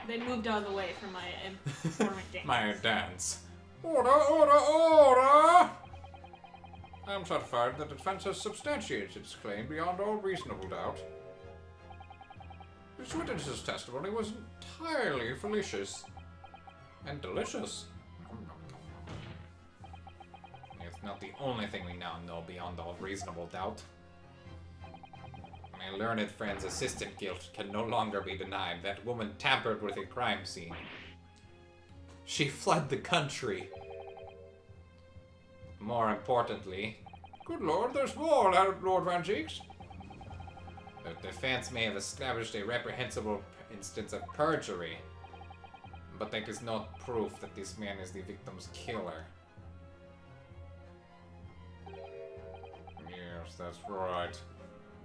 They moved out of the way for my informant dance. My dance. Order, order, order! I am certified that the defense has substantiated its claim beyond all reasonable doubt. This witness's testimony was entirely fallacious. And delicious. It's not the only thing we now know beyond all reasonable doubt. My learned friend's assistant guilt can no longer be denied. That woman tampered with a crime scene. She fled the country. More importantly... Good lord, there's more, Lord Van Cheeks. The defense may have established a reprehensible instance of perjury, but that is not proof that this man is the victim's killer. Yes, that's right.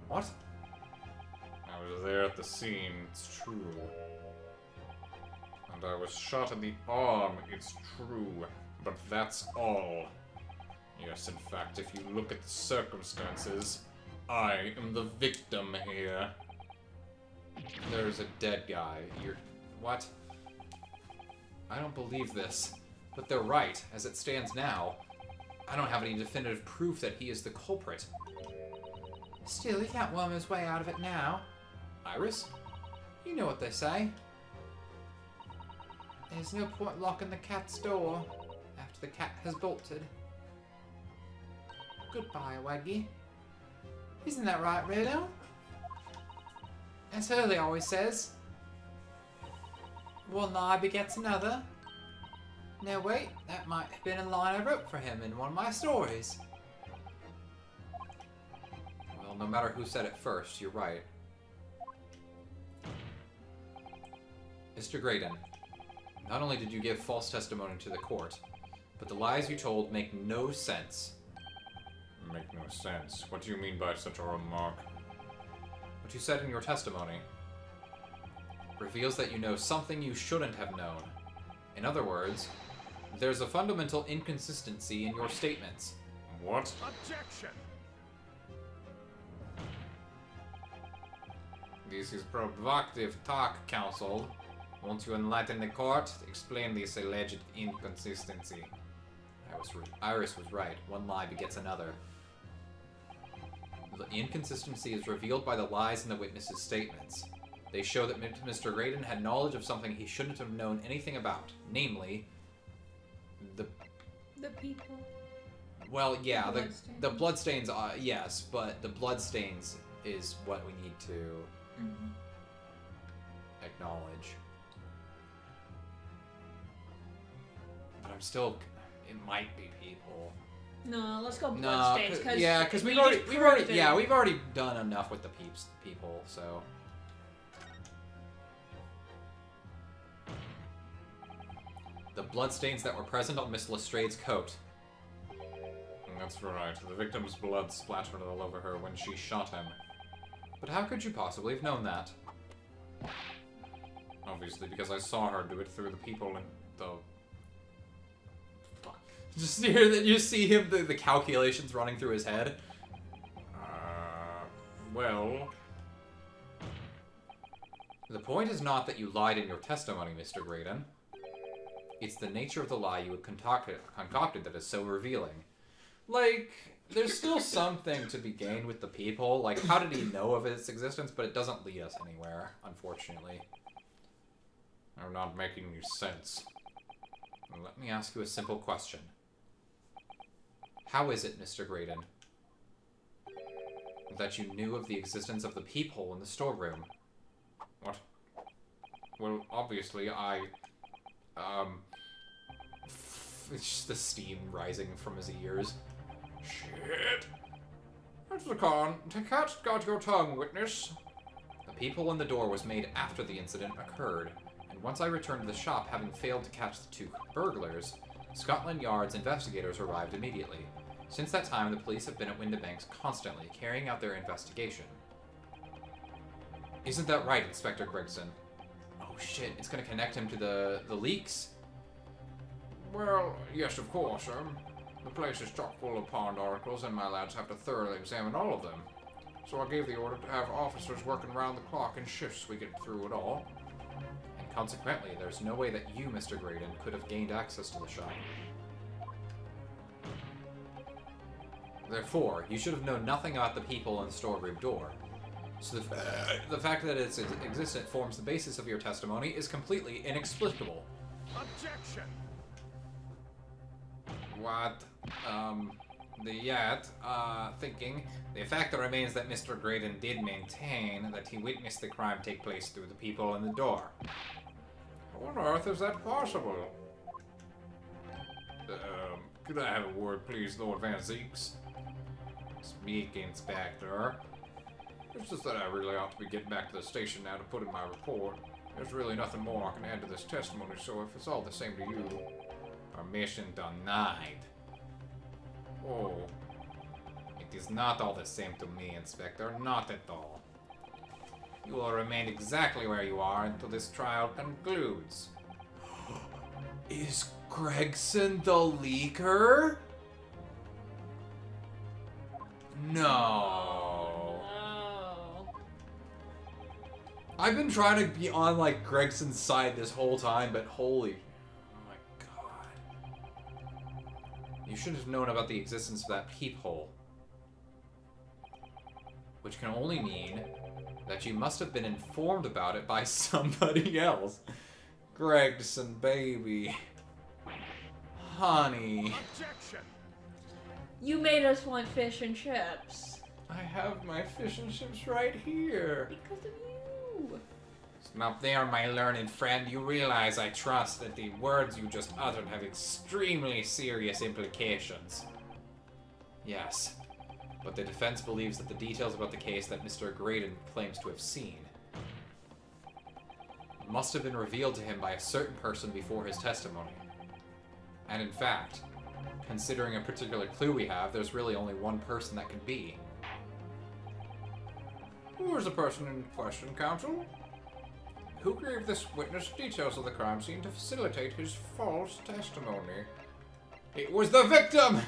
What? I was there at the scene, it's true. And I was shot in the arm, it's true. But that's all. Yes, in fact, if you look at the circumstances, I am the victim here. There's a dead guy. What? I don't believe this. But they're right. As it stands now, I don't have any definitive proof that he is the culprit. Still, he can't worm his way out of it now. Iris? You know what they say. There's no point locking the cat's door after the cat has bolted. Goodbye, Waggy. Isn't that right, Rado? As Hurley always says, one lie begets another. No, wait, that might have been a line I wrote for him in one of my stories. Well, no matter who said it first, you're right. Mr. Graydon, not only did you give false testimony to the court, but the lies you told make no sense. Make no sense? What do you mean by such a remark? What you said in your testimony reveals that you know something you shouldn't have known. In other words, there's a fundamental inconsistency in your statements. What? Objection! This is provocative talk, counsel. Won't you enlighten the court? Explain this alleged inconsistency. Iris was right. One lie begets another. The inconsistency is revealed by the lies in the witnesses' statements. They show that Mr. Graydon had knowledge of something he shouldn't have known anything about. Namely, the people. Well, yeah, the bloodstains, yes, but the bloodstains is what we need to acknowledge. But I'm still, it might be people. No, let's go bloodstains. Because we've already done enough with the people, so. The bloodstains that were present on Miss Lestrange's coat. That's right. The victim's blood splattered all over her when she shot him. But how could you possibly have known that? Obviously, because I saw her do it through the people in the... Fuck. Just hear that you see him, the calculations running through his head. Well... The point is not that you lied in your testimony, Mr. Graydon. It's the nature of the lie you had concocted that is so revealing. Like, there's still something to be gained with the people. Like, how did he know of its existence? But it doesn't lead us anywhere, unfortunately. They're not making any sense. Let me ask you a simple question. How is it, Mr. Graydon, that you knew of the existence of the peephole in the storeroom? What? Well, obviously, it's just the steam rising from his ears. Shit! That's the con. Cat's got your tongue, witness. The peephole in the door was made after the incident occurred, and once I returned to the shop, having failed to catch the two burglars, Scotland Yard's investigators arrived immediately. Since that time, the police have been at Windibanks constantly, carrying out their investigation. Isn't that right, Inspector Gregson? Oh shit, it's gonna connect him to the leaks? Well, yes, of course, sir. The place is chock full of pawned articles, and my lads have to thoroughly examine all of them. So I gave the order to have officers working round the clock in shifts so we get through it all. And Consequently, there's no way that you, Mr. Graydon, could have gained access to the shrine. Therefore, you should have known nothing about the people in the storeroom door. So the fact that its existence forms the basis of your testimony is completely inexplicable. Objection! What? Thinking. The fact remains that Mr. Graydon did maintain that he witnessed the crime take place through the people in the door. How on earth is that possible? Could I have a word, please, Lord Van Zeeks? Speak, Inspector. It's just that I really ought to be getting back to the station now to put in my report. There's really nothing more I can add to this testimony, so if it's all the same to you... Permission denied. Oh. It is not all the same to me, Inspector. Not at all. You will remain exactly where you are until this trial concludes. Is Gregson the leaker? No. Oh. I've been trying to be on, like, Gregson's side this whole time, but holy... Oh my god. You should have known about the existence of that peephole. Which can only mean that you must have been informed about it by somebody else. Gregson, baby. Honey. Objection! You made us want fish and chips. I have my fish and chips right here. Because of you. Stop there, my learned friend. You realize I trust that the words you just uttered have extremely serious implications. Yes, but the defense believes that the details about the case that Mr. Graydon claims to have seen must have been revealed to him by a certain person before his testimony. And in fact, considering a particular clue we have, there's really only one person that could be. Who is the person in question, counsel? Who gave this witness details of the crime scene to facilitate his false testimony? It was the victim!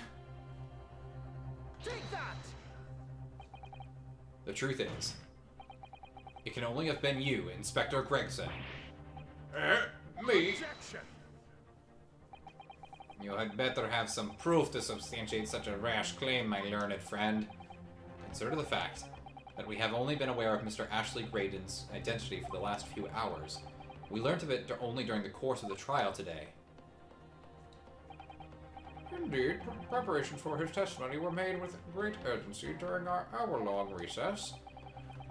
Take that! The truth is, it can only have been you, Inspector Gregson. Me? Objection! You had better have some proof to substantiate such a rash claim, my learned friend. Consider the fact that we have only been aware of Mr. Ashley Graydon's identity for the last few hours. We learnt of it only during the course of the trial today. Indeed, preparations for his testimony were made with great urgency during our hour-long recess,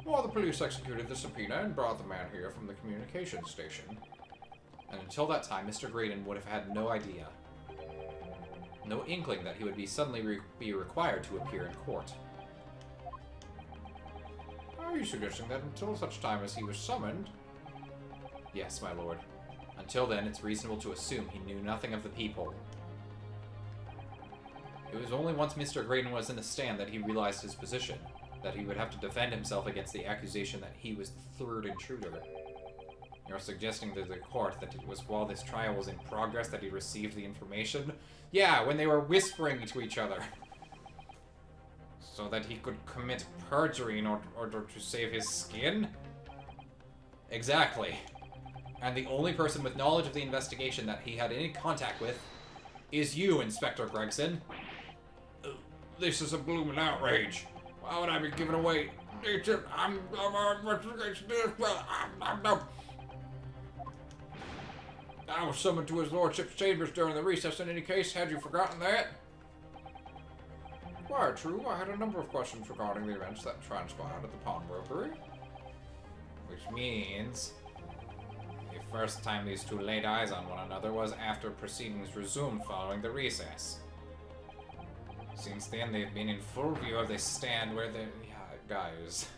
while the police executed the subpoena and brought the man here from the communications station. And until that time, Mr. Graydon would have had no idea. No inkling that he would be suddenly be required to appear in court. Are you suggesting that until such time as he was summoned? Yes, my lord. Until then, it's reasonable to assume he knew nothing of the peephole. It was only once Mr. Graydon was in the stand that he realized his position, that he would have to defend himself against the accusation that he was the third intruder. You're suggesting to the court that it was while this trial was in progress that he received the information? Yeah, when they were whispering to each other. So that he could commit perjury in order to save his skin? Exactly. And the only person with knowledge of the investigation that he had any contact with is you, Inspector Gregson. This is a blooming outrage. Why would I be giving away? I was summoned to his lordship's chambers during the recess in any case. Had you forgotten that? Quite true. I had a number of questions regarding the events that transpired at the pawnbrokery. Which means the first time these two laid eyes on one another was after proceedings resumed following the recess. Since then, they've been in full view of the stand where the... Yeah, guys.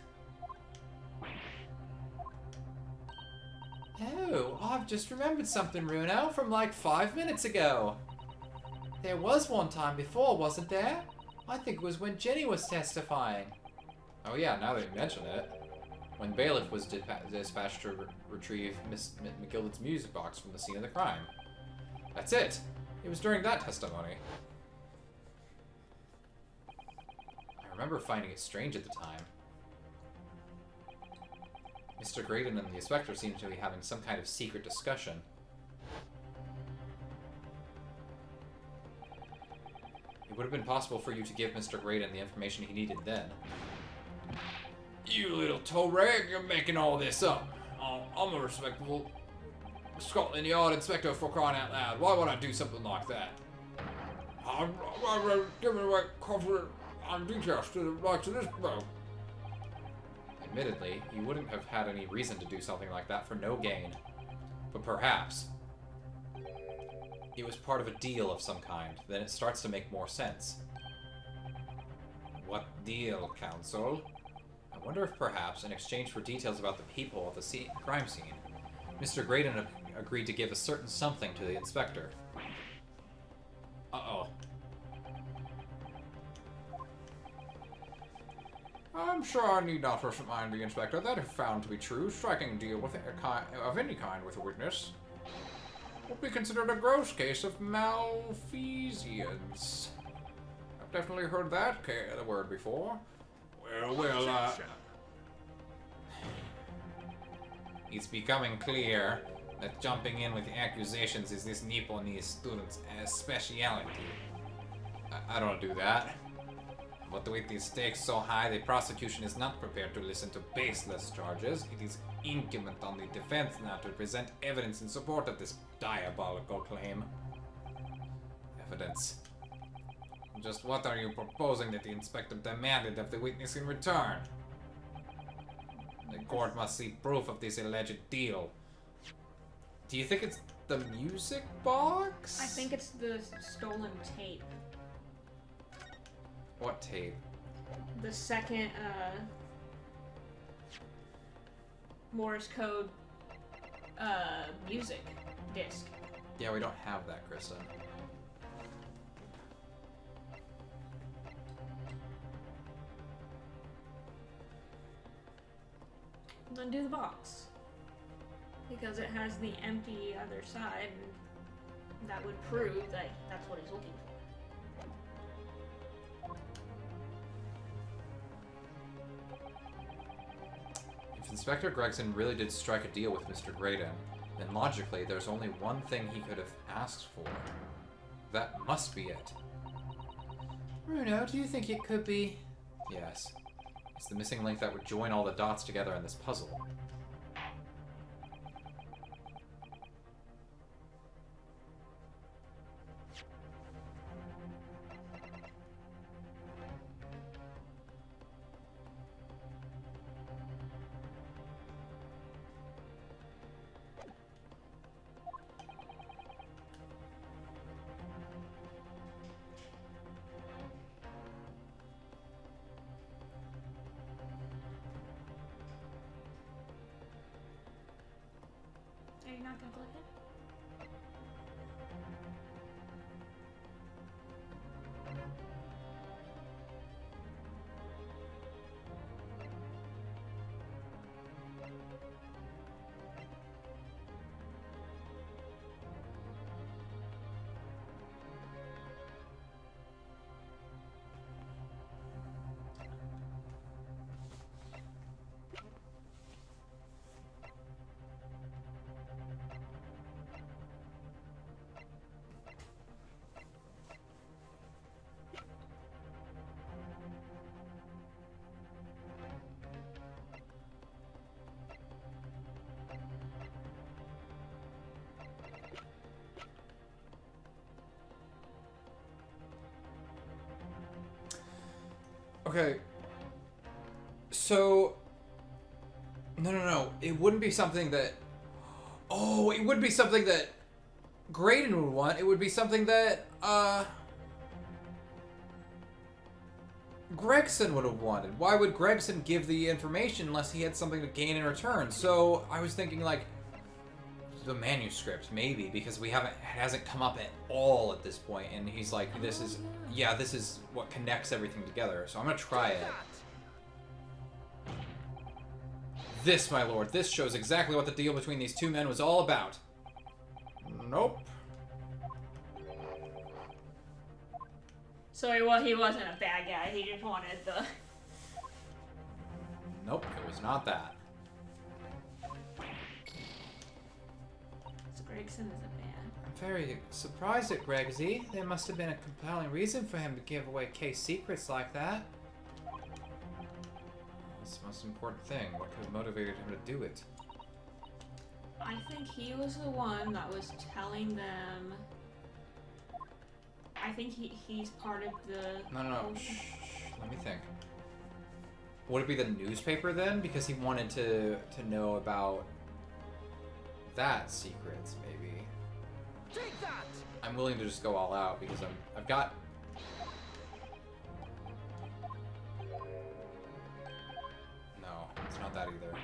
Oh, I've just remembered something, Runo, from like 5 minutes ago. There was one time before, wasn't there? I think it was when Jenny was testifying. Oh yeah, now that you mention it. When Bailiff was dispatched to retrieve Miss McGilden's music box from the scene of the crime. That's it. It was during that testimony. I remember finding it strange at the time. Mr. Graydon and the inspector seem to be having some kind of secret discussion. It would have been possible for you to give Mr. Graydon the information he needed then. You little toe rag, you're making all this up. I'm a respectable Scotland Yard inspector, for crying out loud. Why would I do something like that? I'm giving away confident and details to the likes of this bro. Admittedly, you wouldn't have had any reason to do something like that for no gain. But perhaps it was part of a deal of some kind. Then it starts to make more sense. What deal, counsel? I wonder if perhaps, in exchange for details about the people at the crime scene, Mr. Graydon agreed to give a certain something to the inspector. Uh-oh. I'm sure I need not remind the inspector that if found to be true, striking a deal with of any kind with a witness will be considered a gross case of malfeasance. I've definitely heard that the word before. Well, It's becoming clear that jumping in with accusations is this Nipponese student's speciality. I don't do that. But with the stakes so high, the prosecution is not prepared to listen to baseless charges. It is incumbent on the defense now to present evidence in support of this diabolical claim. Evidence. Just what are you proposing that the inspector demanded of the witness in return? The court must see proof of this alleged deal. Do you think it's the music box? I think it's the stolen tape. What tape? The second, Morse code, music disc. Yeah, we don't have that, Kristen. Then do the box. Because it has the empty other side, and that would prove that that's what he's looking for. If Inspector Gregson really did strike a deal with Mr. Graydon, then logically there's only one thing he could have asked for. That must be it. Bruno, do you think it could be? Yes. It's the missing link that would join all the dots together in this puzzle. Are you not gonna click it? Okay. So... No. It wouldn't be something that... Oh, it would be something that Graydon would want. It would be something that, Gregson would have wanted. Why would Gregson give the information unless he had something to gain in return? So, I was thinking, like, the manuscript, maybe, because it hasn't come up at all at this point, and he's like, this is what connects everything together, so I'm gonna try it. This, my lord, this shows exactly what the deal between these two men was all about. Nope. So he wasn't a bad guy, he just wanted the... Nope, it was not that. Gregson is a man. I'm very surprised at Gregsy. There must have been a compelling reason for him to give away case secrets like that. That's the most important thing. What could have motivated him to do it? I think he was the one that was telling them. I think he's part of the. No. Shh. Let me think. Would it be the newspaper then? Because he wanted to know about that secrets, maybe. Take that! I'm willing to just go all out because I've got. No, it's not that either.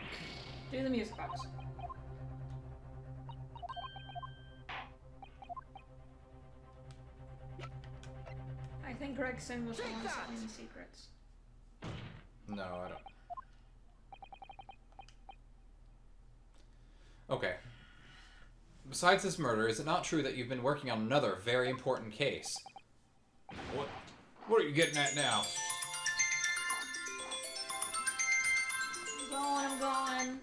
Do the music box. I think Gregson was the one selling the secrets. No, I don't. Okay. Besides this murder, is it not true that you've been working on another very important case? What are you getting at now? I'm going.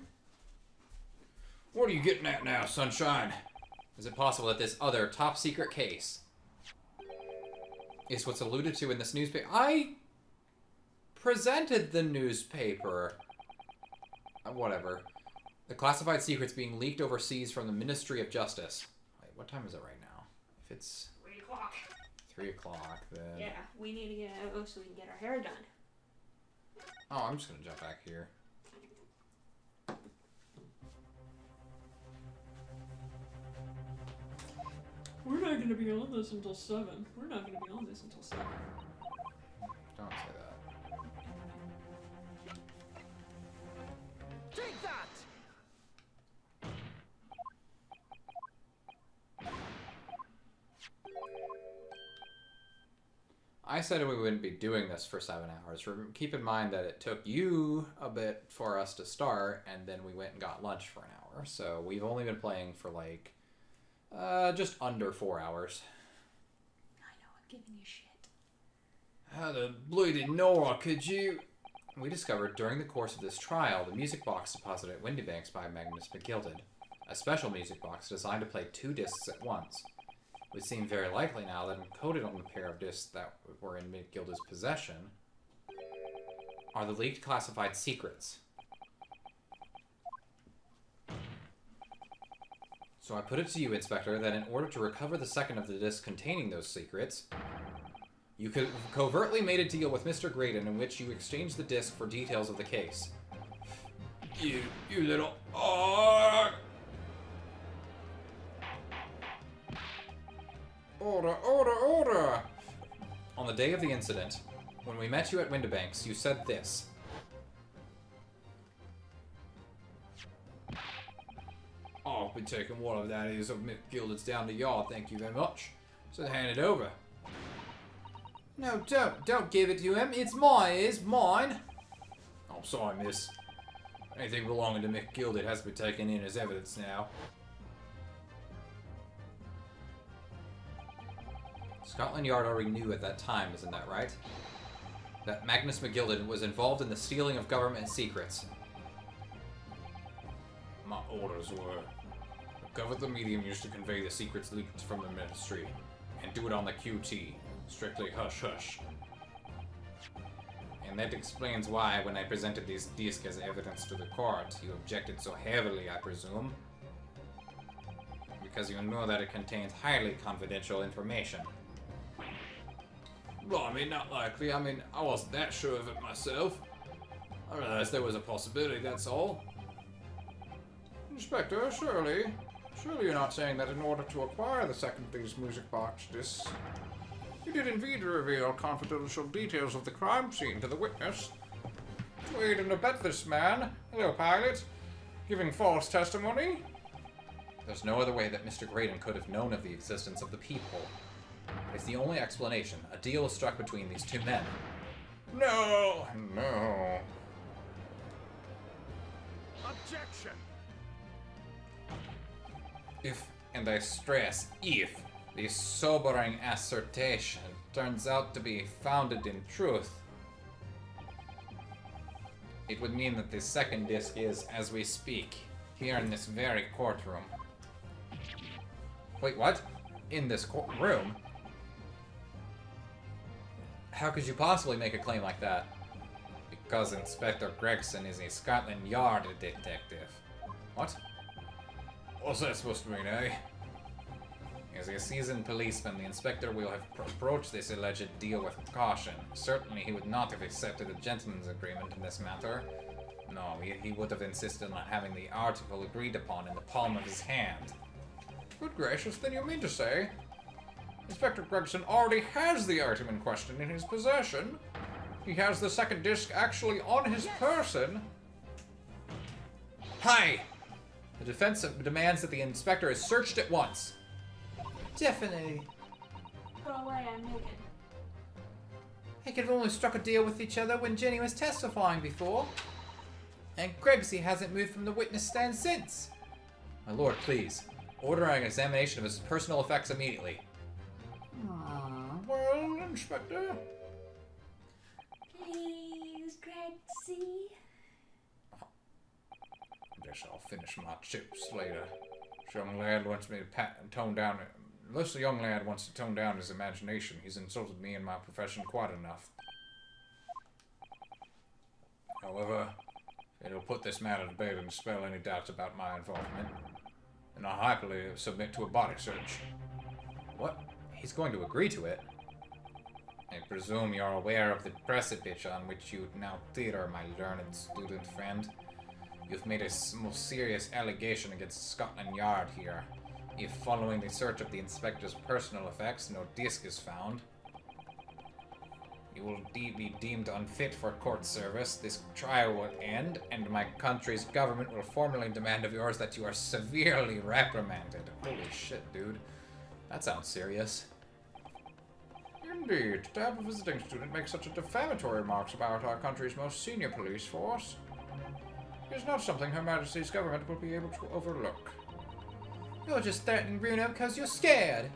What are you getting at now, Sunshine? Is it possible that this other top secret case is what's alluded to in this newspaper? I presented the newspaper. Whatever. The classified secrets being leaked overseas from the Ministry of Justice. Wait, what time is it right now? If it's 3 o'clock. 3 o'clock, then... Yeah, we need to go so we can get our hair done. Oh, I'm just gonna jump back here. We're not going to be on this until 7. We're not going to be on this until 7. Don't say that. Take that! I said we wouldn't be doing this for 7 hours. Keep in mind that it took you a bit for us to start, and then we went and got lunch for an hour. So we've only been playing for like just under 4 hours. I know, I'm giving you shit. How the bloody Nora could you... We discovered during the course of this trial the music box deposited at Windybanks by Magnus McGilded. A special music box designed to play 2 discs at once. It would seem very likely now that encoded on the pair of discs that were in McGilded's possession are the leaked classified secrets. So I put it to you, Inspector, that in order to recover the second of the discs containing those secrets, you could have covertly made a deal with Mr. Graydon in which you exchanged the disc for details of the case. You little... Order! On the day of the incident, when we met you at Windybanks, you said this. I'll be taking one of that is of McGilded's down the yard, thank you very much. So hand it over. No, don't give it to him. It's mine. I'm sorry, miss. Anything belonging to McGilded has to be taken in as evidence now. Scotland Yard already knew at that time, isn't that right? That Magnus McGilded was involved in the stealing of government secrets. My orders were, cover the medium used to convey the secrets leaked from the ministry, and do it on the QT, strictly hush-hush. And that explains why, when I presented this disc as evidence to the court, you objected so heavily, I presume. Because you know that it contains highly confidential information. Well, I mean, not likely. I mean, I wasn't that sure of it myself. I realized there was a possibility, that's all. Inspector, surely you're not saying that in order to acquire the second of these music box discs, you did indeed reveal confidential details of the crime scene to the witness. To aid and abet this man, hello pilot, giving false testimony? There's no other way that Mr. Graydon could have known of the existence of the peephole. It's the only explanation. A deal is struck between these two men. No! Objection! If, and I stress, if, this sobering assertion turns out to be founded in truth, it would mean that the second disc is, as we speak, here in this very courtroom. Wait, what? In this room? How could you possibly make a claim like that? Because Inspector Gregson is a Scotland Yard detective. What? What's that supposed to mean, eh? As a seasoned policeman, the inspector will have approached this alleged deal with caution. Certainly he would not have accepted a gentleman's agreement in this matter. No, he would have insisted on having the article agreed upon in the palm of his hand. Good gracious, then you mean to say Inspector Gregson already has the item in question in his possession? He has the second disc actually on his person? Hi! The defense demands that the inspector is searched at once. Definitely. Go away, I'm naked. They could have only struck a deal with each other when Jenny was testifying before. And Gregsy hasn't moved from the witness stand since. My lord, please. Order an examination of his personal effects immediately. Well, Inspector. Please, Gregsy. Guess I'll finish my chips later. This young lad wants me to tone down. Unless the young lad wants to tone down his imagination, he's insulted me and my profession quite enough. However, it'll put this matter to bed and dispel any doubts about my involvement. And I'll happily submit to a body search. What? He's going to agree to it? I presume you're aware of the precipice on which you now teeter, my learned student friend. You've made a most serious allegation against Scotland Yard here. If following the search of the inspector's personal effects, no disc is found, you will be deemed unfit for court service. This trial will end, and my country's government will formally demand of yours that you are severely reprimanded. Holy shit, dude. That sounds serious. Indeed, to have a visiting student make such a defamatory remarks about our country's most senior police force is not something Her Majesty's government will be able to overlook. You're just threatening Bruno because you're scared.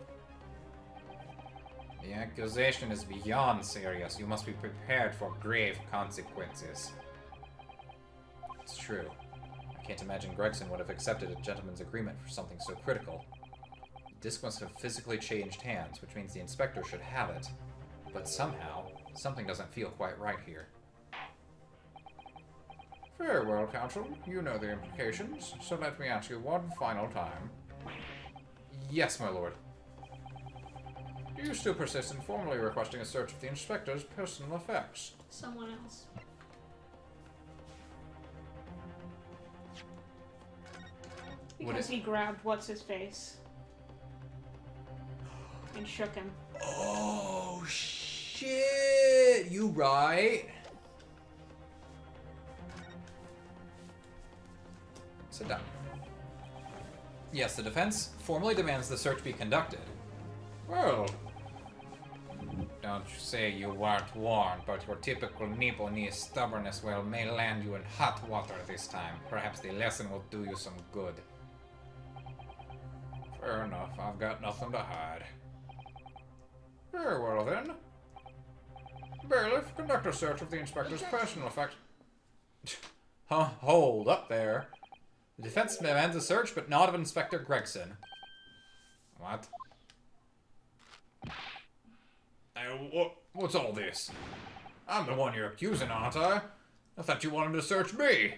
The accusation is beyond serious. You must be prepared for grave consequences. It's true. I can't imagine Gregson would have accepted a gentleman's agreement for something so critical. The disc must have physically changed hands, which means the inspector should have it. But somehow, something doesn't feel quite right here. Very well, Counsel. You know the implications, so let me ask you one final time. Yes, my lord. Do you still persist in formally requesting a search of the inspector's personal effects? Someone else. Because he grabbed what's-his-face and shook him. Oh, shit! You right? Sit down. Yes, the defense formally demands the search be conducted. Well, don't you say you weren't warned, but your typical Nipponese stubbornness, well, may land you in hot water this time. Perhaps the lesson will do you some good. Fair enough, I've got nothing to hide. Very well then. Bailiff, conduct a search of the inspector's personal effects. Huh, hold up there. The defense demands a search, but not of Inspector Gregson. What? What's all this? I'm the one you're accusing, aren't I? I thought you wanted to search me.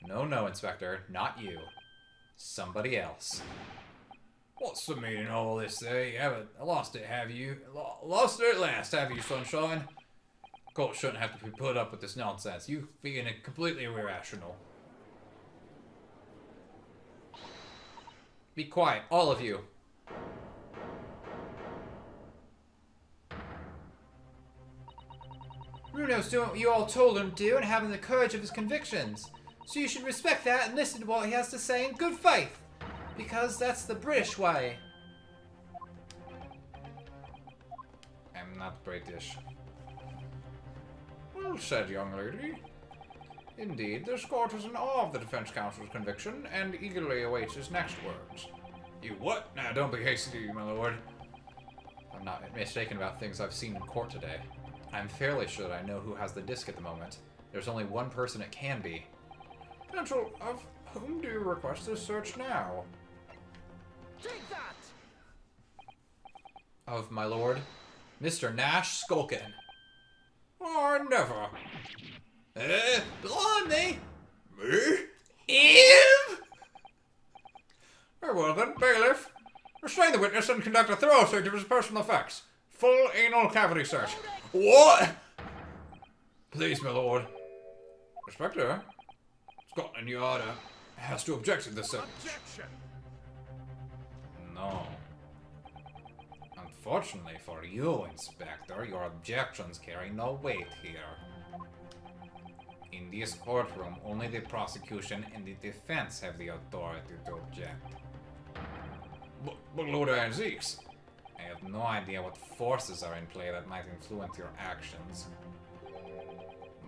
No, Inspector. Not you. Somebody else. What's the meaning of all this, eh? You haven't lost it, have you? Lost it at last, have you, Sunshine? Court shouldn't have to be put up with this nonsense. You being completely irrational. Be quiet, all of you. Bruno's doing what you all told him to do and having the courage of his convictions. So you should respect that and listen to what he has to say in good faith. Because that's the British way. I'm not British. Well said, young lady. Indeed, this court is in awe of the defense counsel's conviction and eagerly awaits his next words. You what? Now, don't be hasty, my lord. I'm not mistaken about things I've seen in court today. I'm fairly sure that I know who has the disc at the moment. There's only one person it can be. Counsel, Whom do you request this search now? Take that! Of my lord, Mr. Nash Skulkin. I never. Blimey! Me? Him? Very well then, bailiff. Restrain the witness and conduct a thorough search of his personal effects. Full anal cavity search. What? Please, my lord. Inspector, Scotland Yard has to object to this search. Objection! No. Unfortunately for you, Inspector, your objections carry no weight here. In this courtroom, only the prosecution and the defense have the authority to object. But Lord Anziques, I have no idea what forces are in play that might influence your actions.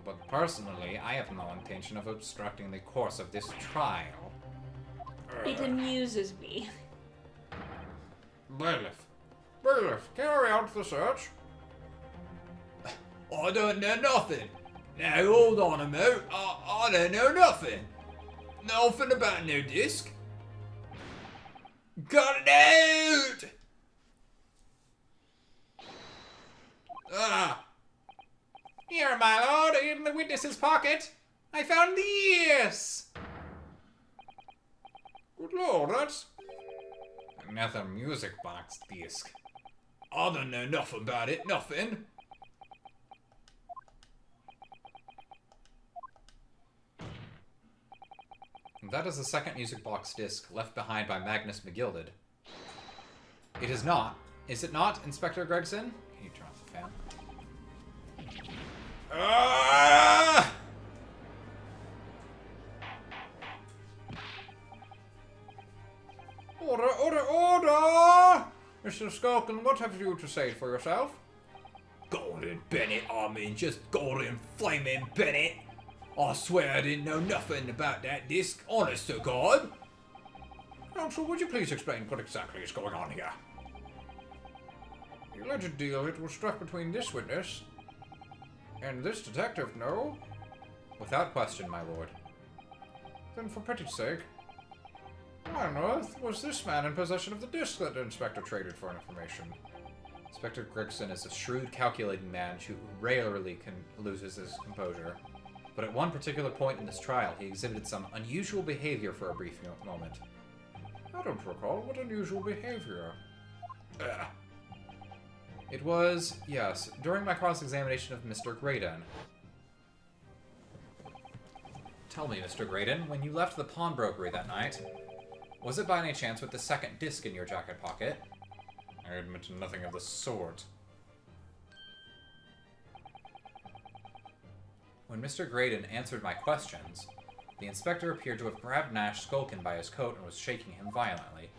But personally, I have no intention of obstructing the course of this trial. It amuses me. bailiff, carry out the search. I don't know nothing. Now hold on a minute. I don't know nothing. Nothing about no disc. Cut it out! Ah! Here, my lord, in the witness's pocket. I found this. Good lord, that's... Another music box disc. I don't know nothing about it. Nothing. That is the second music box disc left behind by Magnus McGilded. It is not. Is it not, Inspector Gregson? Can you turn off the fan? Ah! Order! Mr. Skulkin, what have you to say for yourself? Gordon Bennett, I mean just Gordon Flaming Bennett. I swear I didn't know nothing about that disc, honest to God. Counsel, would you please explain what exactly is going on here? The alleged deal, it was struck between this witness and this detective, no? Without question, my lord. Then for pity's sake, why on earth was this man in possession of the disc that the inspector traded for information? Inspector Gregson is a shrewd, calculating man who rarely loses his composure. But at one particular point in this trial, he exhibited some unusual behavior for a brief moment. I don't recall. What unusual behavior? It was, yes, during my cross-examination of Mr. Graydon. Tell me, Mr. Graydon, when you left the pawnbrokery that night, was it by any chance with the second disc in your jacket pocket? I admit to nothing of the sort. When Mr. Graydon answered my questions, the inspector appeared to have grabbed Nash Skulkin by his coat and was shaking him violently.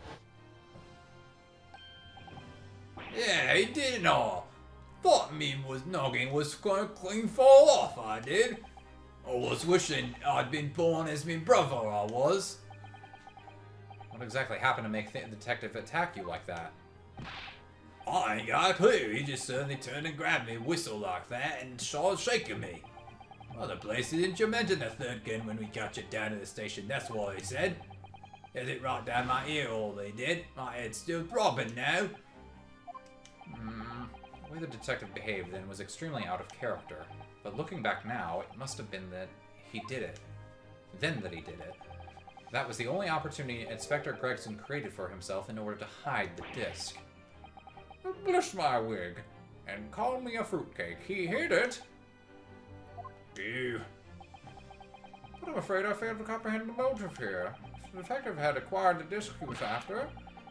Yeah, he did and all. Thought me noggin was gonna clean fall off, I did. I was wishing I'd been born as me brother, I was. What exactly happened to make the detective attack you like that? I ain't got a clue. He just suddenly turned and grabbed me, whistled like that, and started shaking me. Other places didn't you mention the third gun when we got you down to the station, that's what he said. Hit it right down my ear, all they did. My head's still throbbing now. The way the detective behaved then was extremely out of character, but looking back now, it must have been that he did it. Then that he did it. That was the only opportunity Inspector Gregson created for himself in order to hide the disc. Bless my wig, and call me a fruitcake. He hid it. Ew. But I'm afraid I failed to comprehend the motive here. If the detective had acquired the disc he was after,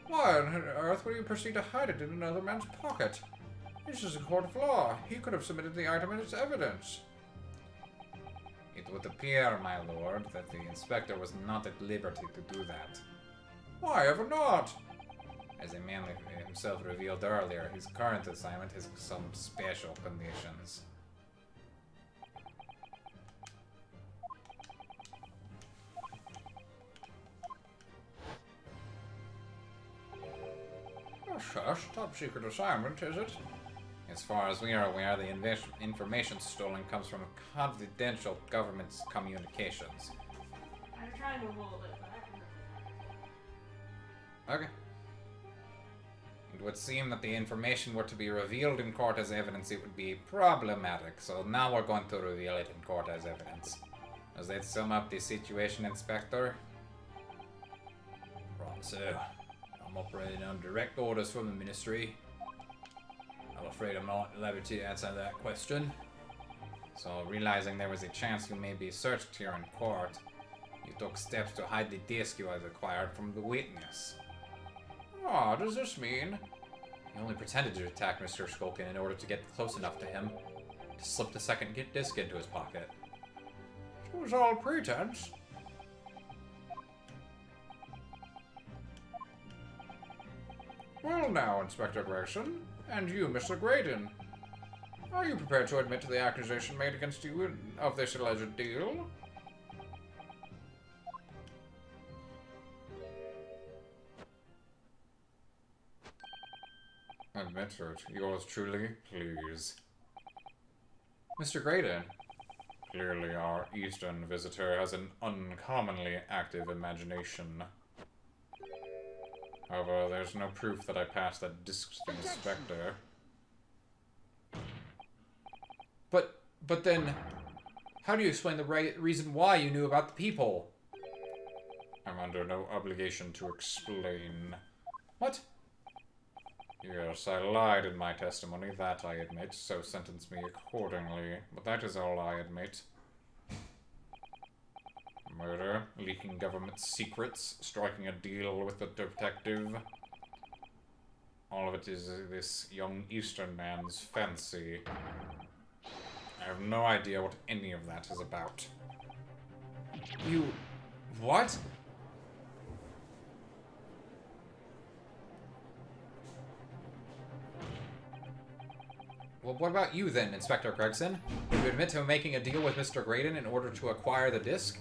why on earth would he proceed to hide it in another man's pocket? This is a court of law. He could have submitted the item as evidence. It would appear, my lord, that the inspector was not at liberty to do that. Why ever not? As a man himself revealed earlier, his current assignment has some special conditions. Shush, top secret assignment, is it? As far as we are aware, the information stolen comes from confidential government communications. try and hold it back. Okay. It would seem that the information were to be revealed in court as evidence, it would be problematic. So now we're going to reveal it in court as evidence. Does that sum up the situation, Inspector? Right, so I'm operating on direct orders from the Ministry. I'm afraid I'm not at liberty to answer that question. So, realizing there was a chance you may be searched here in court, you took steps to hide the disc you had acquired from the witness. Ah, does this mean? He only pretended to attack Mr. Shikuquaza in order to get close enough to him to slip the second disc into his pocket. It was all pretense. Well now, Inspector Grayson, and you, Mr. Graydon. Are you prepared to admit to the accusation made against you of this alleged deal? Admit it. Yours truly, please. Mr. Graydon. Clearly our eastern visitor has an uncommonly active imagination. However, there's no proof that I passed that disc to the inspector. But then, how do you explain the reason why you knew about the people? I'm under no obligation to explain. What? Yes, I lied in my testimony, that I admit, so sentence me accordingly. But that is all I admit. Murder, leaking government secrets, striking a deal with the detective. All of it is this young Eastern man's fancy. I have no idea what any of that is about. You... what? Well, what about you then, Inspector Gregson? Did you admit to making a deal with Mr. Graydon in order to acquire the disc?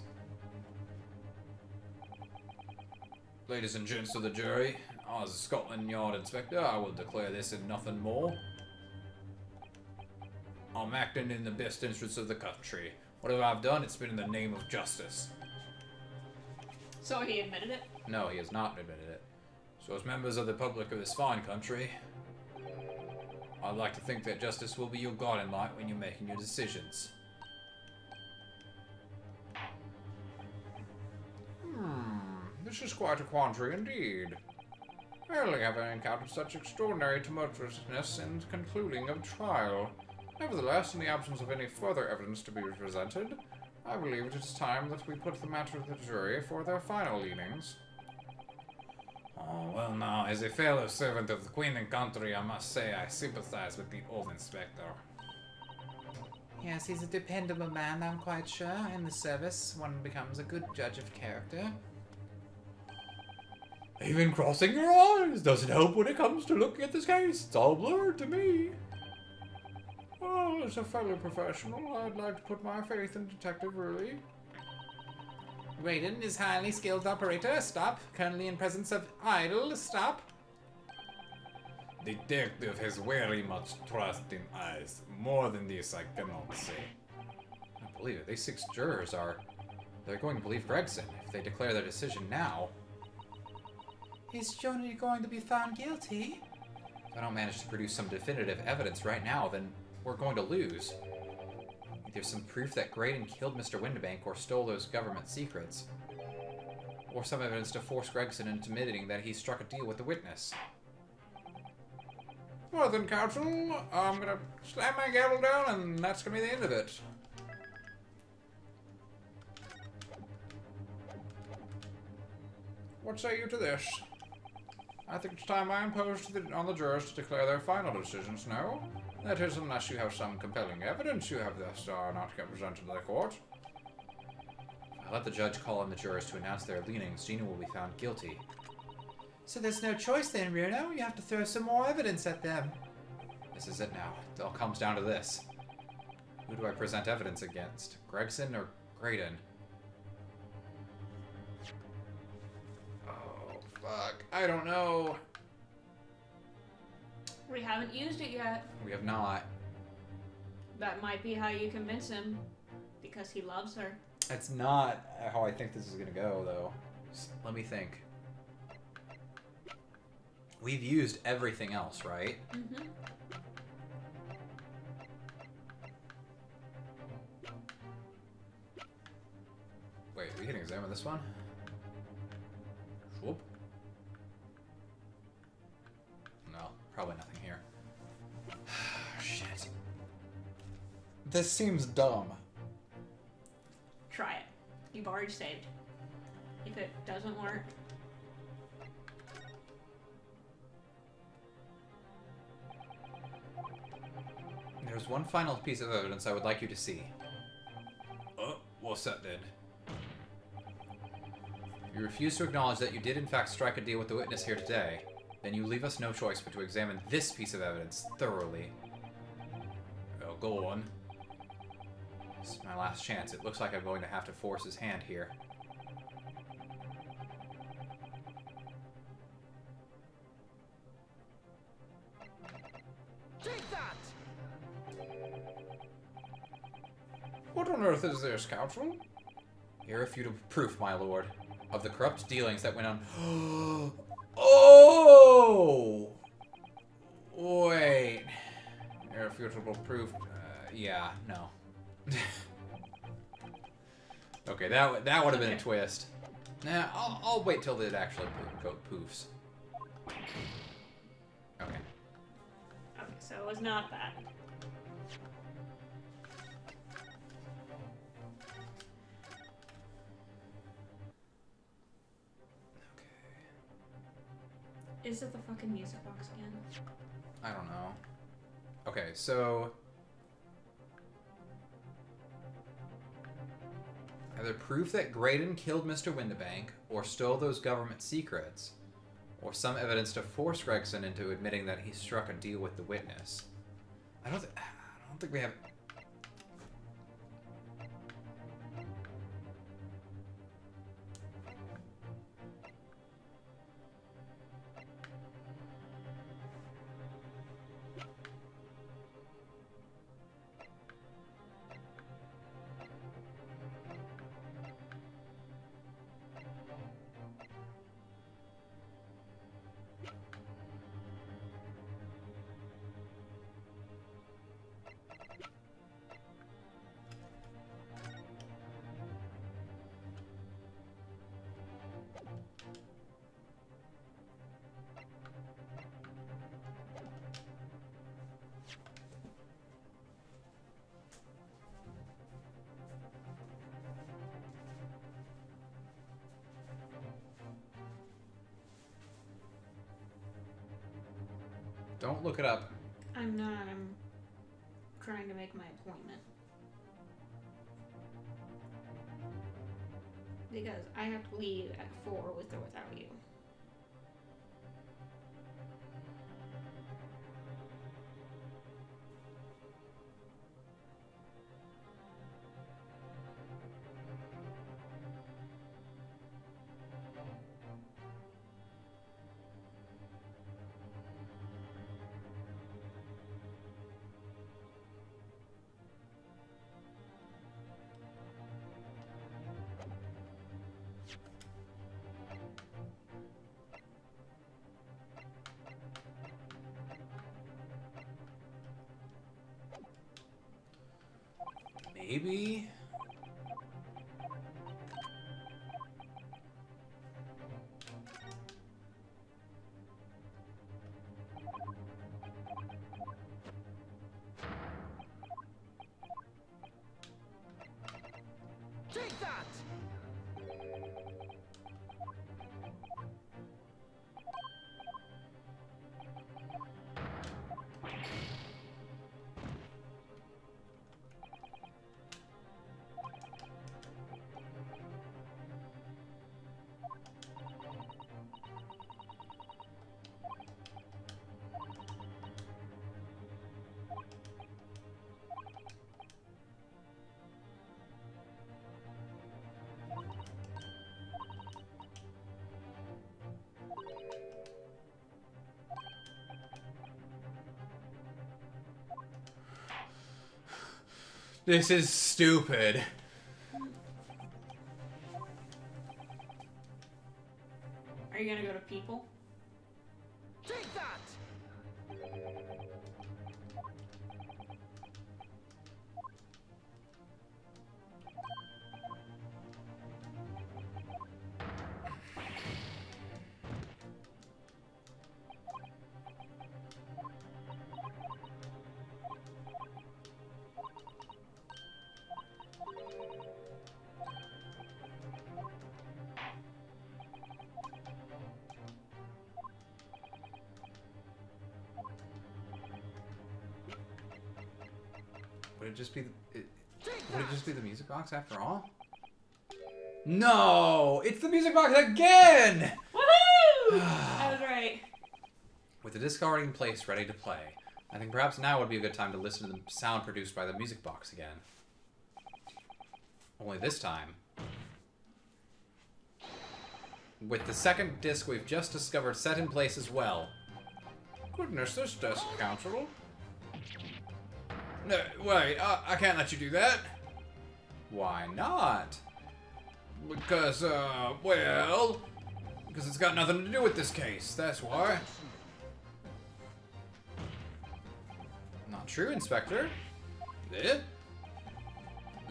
Ladies and gents of the jury, as a Scotland Yard Inspector, I will declare this and nothing more. I'm acting in the best interests of the country. Whatever I've done, it's been in the name of justice. So he admitted it? No, he has not admitted it. So as members of the public of this fine country, I'd like to think that justice will be your guiding light when you're making your decisions. This is quite a quandary indeed. Rarely have I encountered such extraordinary tumultuousness in concluding of trial. Nevertheless, in the absence of any further evidence to be presented, I believe it is time that we put the matter to the jury for their final leanings. Oh, well now, as a fellow servant of the Queen and country, I must say I sympathize with the old inspector. Yes, he's a dependable man, I'm quite sure. In the service, one becomes a good judge of character. Even crossing your eyes doesn't help when it comes to looking at this case. It's all blurred to me. Well, as a fellow professional, I'd like to put my faith in Detective Ruley. Graydon is highly skilled operator. Stop. Currently in presence of idol. Stop. Detective has very much trust in eyes. More than this, I cannot say. I don't believe it. These 6 jurors are... they're going to believe Gregson if they declare their decision now. Is Joni going to be found guilty? If I don't manage to produce some definitive evidence right now, then we're going to lose. There's some proof that Graydon killed Mr. Windibank or stole those government secrets. Or some evidence to force Gregson into admitting that he struck a deal with the witness. Well then, counsel, I'm gonna slam my gavel down and that's gonna be the end of it. What say you to this? I think it's time I imposed on the jurors to declare their final decisions, no? That is, unless you have some compelling evidence you have thus not presented to the court. If I let the judge call on the jurors to announce their leanings, Gina will be found guilty. So there's no choice then, Bruno. You have to throw some more evidence at them. This is it now. It all comes down to this. Who do I present evidence against? Gregson or Graydon? Oh, fuck. I don't know. We haven't used it yet. We have not. That might be how you convince him. Because he loves her. That's not how I think this is gonna go, though. Let me think. We've used everything else, right? Mm-hmm. Wait, we can examine this one? Whoop. No, probably nothing here. Shit. This seems dumb. Try it. You've already saved. If it doesn't work, There's one final piece of evidence I would like you to see. Oh, what's that then? You refuse to acknowledge that you did in fact strike a deal with the witness here today. Then you leave us no choice but to examine this piece of evidence thoroughly. Well, go on. This is my last chance. It looks like I'm going to have to force his hand here. Take that! What on earth is this, Council? Irrefutable proof, my lord, of the corrupt dealings that went on. Oh! Wait. Irrefutable proof. Yeah, no. Okay, that would have been a twist. Nah, I'll wait till it actually poofs. Okay. okay, so it was not that. Is it the fucking music box again? I don't know. Okay, so either proof that Graydon killed Mr. Windibank, or stole those government secrets, or some evidence to force Gregson into admitting that he struck a deal with the witness. I don't think we have. Don't look it up. I'm not. I'm trying to make my appointment. Because I have to leave at 4 with or without you. Maybe? Take that! This is stupid. you gonna go to people? Take that! Would it just be the music box after all? No! It's the music box again! Woohoo! I was right. With the disc already in place, ready to play, I think perhaps now would be a good time to listen to the sound produced by the music box again. Only this time, with the second disc we've just discovered set in place as well. Goodness, this desk council. No, wait, I can't let you do that. Why not? Because, well, because it's got nothing to do with this case, that's why. Not true, Inspector. The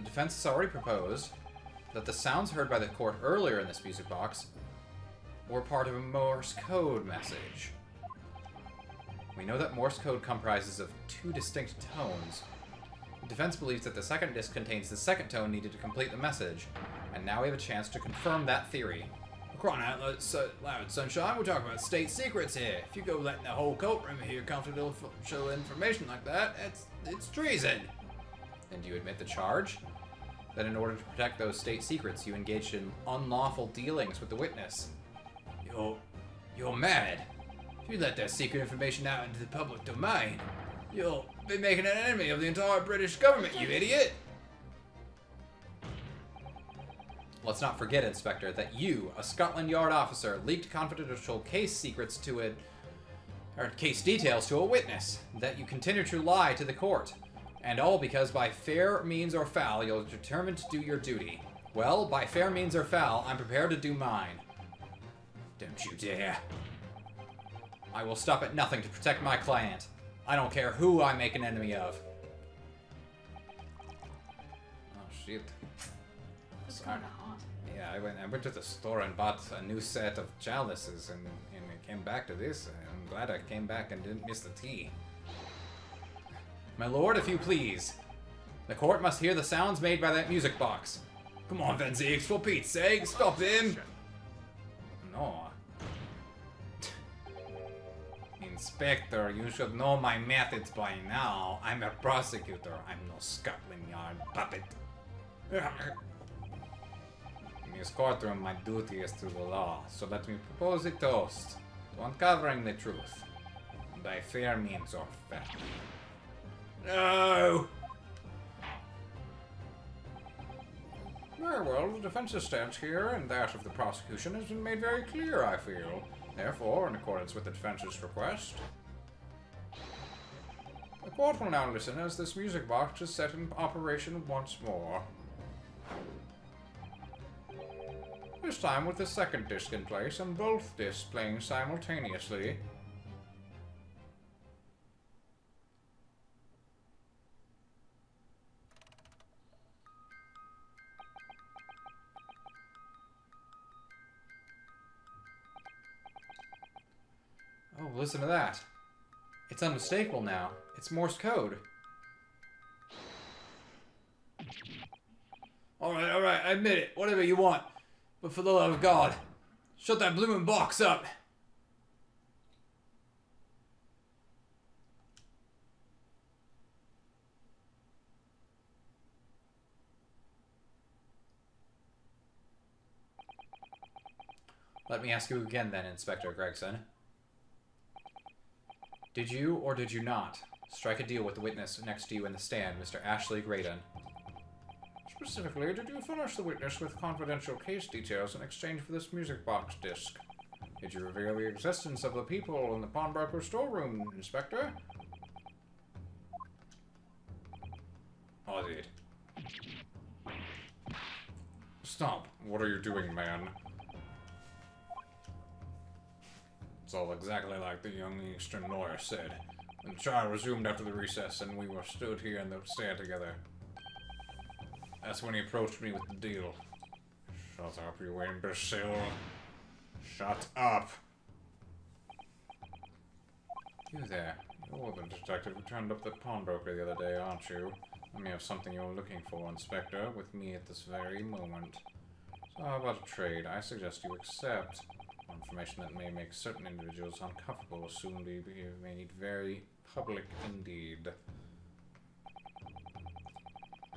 defense has already proposed that the sounds heard by the court earlier in this music box were part of a Morse code message. We know that Morse code comprises of 2 distinct tones. The defense believes that the second disc contains the second tone needed to complete the message, and now we have a chance to confirm that theory. Crying out loud, Sunshine, we're talking about state secrets here. If you go letting the whole courtroom hear confidential information like that, it's treason. And do you admit the charge? That in order to protect those state secrets, you engaged in unlawful dealings with the witness. You're mad. If you let that secret information out into the public domain, you'll be making an enemy of the entire British government, you idiot! Let's not forget, Inspector, that you, a Scotland Yard officer, leaked confidential case secrets or case details to a witness, that you continue to lie to the court, and all because by fair means or foul, you're determined to do your duty. Well, by fair means or foul, I'm prepared to do mine. Don't you dare. I will stop at nothing to protect my client. I don't care who I make an enemy of. Oh, shit. It's Sorry. kind of hot. Yeah, I went to the store and bought a new set of chalices, and I came back to this. I'm glad I came back and didn't miss the tea. My lord, if you please. The court must hear the sounds made by that music box. Come on, Van Zieks, for Pete's sake, stop him! No. Inspector, you should know my methods by now. I'm a prosecutor. I'm no Scotland Yard puppet. In this courtroom, my duty is to the law, so let me propose a toast to uncovering the truth, by fair means or foul. No! Very well, the defense's stance here and that of the prosecution has been made very clear, I feel. Therefore, in accordance with the defense's request, the court will now listen as this music box is set in operation once more. This time with the second disc in place and both discs playing simultaneously. Oh, listen to that. It's unmistakable now. It's Morse code. Alright, I admit it. Whatever you want. But for the love of God, shut that bloomin' box up! Let me ask you again then, Inspector Gregson. Did you, or did you not, strike a deal with the witness next to you in the stand, Mr. Ashley Graydon? Specifically, did you furnish the witness with confidential case details in exchange for this music box disc? Did you reveal the existence of the people in the pawnbroker storeroom, Inspector? I did. Stop. What are you doing, man? It's all exactly like the young Eastern lawyer said. When the trial resumed after the recess and we were stood here in the stand together. That's when he approached me with the deal. Shut up, you imbecile. Shut up. You there. You're the detective who turned up the pawnbroker the other day, aren't you? I may have something you're looking for, Inspector, with me at this very moment. So how about a trade? I suggest you accept. Information that may make certain individuals uncomfortable will soon be made very public indeed.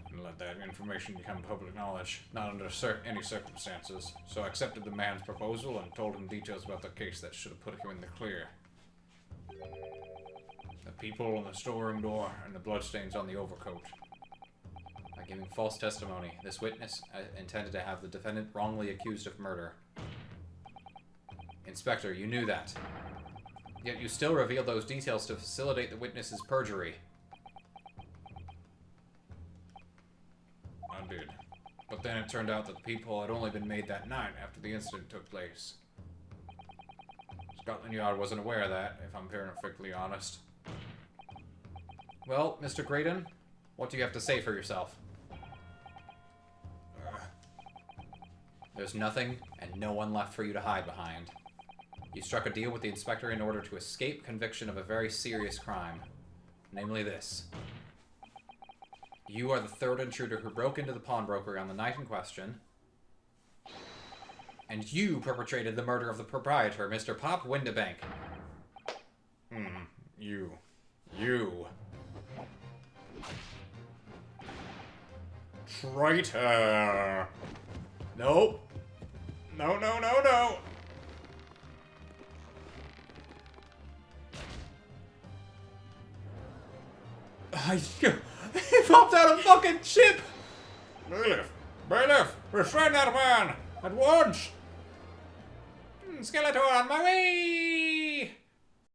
And let that information become public knowledge, not under any circumstances. So I accepted the man's proposal and told him details about the case that should have put him in the clear. The people on the storeroom door and the bloodstains on the overcoat. By giving false testimony, this witness intended to have the defendant wrongly accused of murder. Inspector, you knew that. Yet you still revealed those details to facilitate the witness's perjury. I did. But then it turned out that the people had only been made that night after the incident took place. Scotland Yard wasn't aware of that, if I'm perfectly honest. Well, Mr. Graydon, what do you have to say for yourself? There's nothing and no one left for you to hide behind. You struck a deal with the inspector in order to escape conviction of a very serious crime. Namely this. You are the third intruder who broke into the pawnbroker on the night in question. And you perpetrated the murder of the proprietor, Mr. Pop Windabank. You. Traitor! Nope. No. He popped out a fucking chip! Bailiff! Restrain that man! At once! Skeletor, on my way!